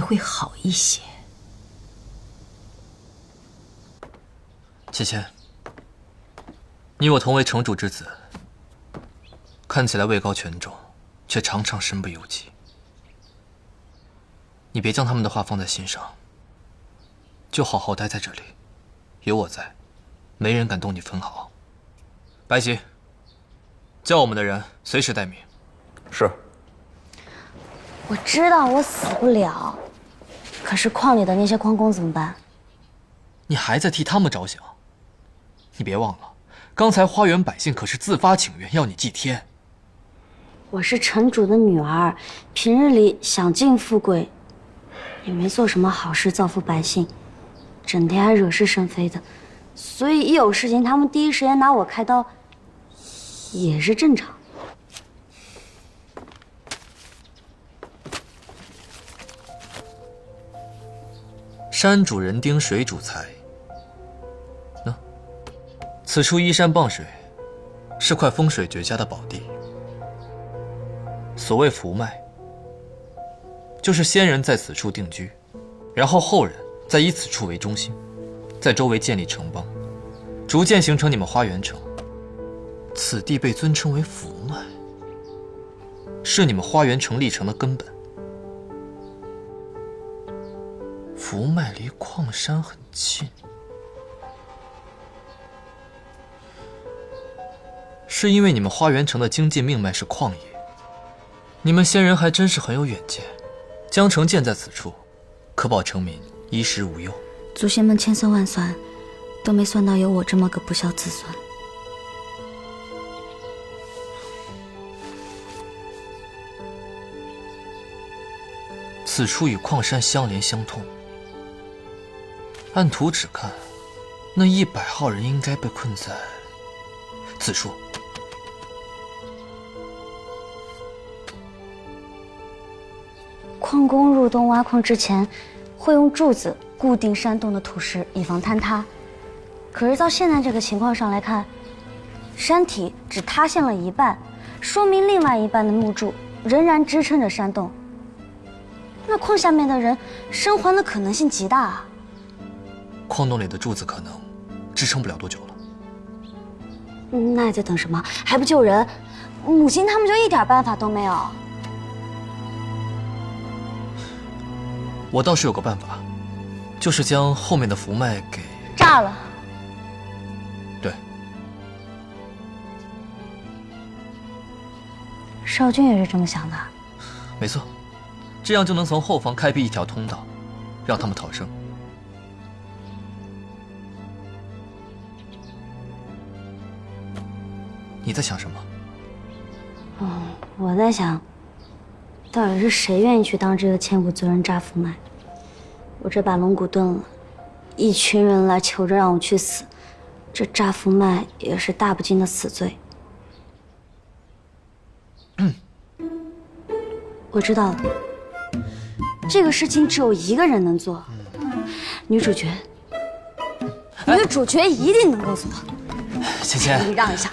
会好一些。芊芊，你我同为城主之子，看起来位高权重，却常常身不由己。你别将他们的话放在心上，就好好待在这里，有我在，没人敢动你分毫。白皙，叫我们的人随时待命。是。我知道我死不了，可是矿里的那些矿工怎么办？你还在替他们着想？你别忘了，刚才花园百姓可是自发请愿要你祭天。我是城主的女儿，平日里享尽富贵，也没做什么好事造福百姓，整天还惹是生非的，所以一有事情他们第一时间拿我开刀，也是正常。山主人丁，水主财。此处依山傍水，是块风水绝佳的宝地。所谓福脉，就是先人在此处定居，然后后人再以此处为中心，在周围建立城邦，逐渐形成你们花园城。此地被尊称为福脉，是你们花园城历程的根本。福脉离矿山很近，是因为你们花园城的经济命脉是矿业。你们先人还真是很有远见，将城建在此处，可保城民衣食无忧。祖先们千算万算，都没算到有我这么个不孝子孙。此处与矿山相连相通，按图纸看，那100号人应该被困在此处。矿工入洞挖矿之前，会用柱子固定山洞的土石，以防坍塌。可是到现在这个情况上来看，山体只塌陷了一半，说明另外一半的木柱仍然支撑着山洞。那矿下面的人生还的可能性极大啊！矿洞里的柱子可能支撑不了多久了。那还在等什么？还不救人？母亲他们就一点办法都没有。我倒是有个办法，就是将后面的福脉给炸了。对，少君也是这么想的。没错，这样就能从后方开辟一条通道，让他们逃生。你在想什么？我在想，到底是谁愿意去当这个千古罪人炸福脉？我这把龙骨钝了，一群人来求着让我去死，这炸福脉也是大不敬的死罪。我知道了，这个事情只有一个人能做，女主角。女主角一定能够做。芊芊，你让一下。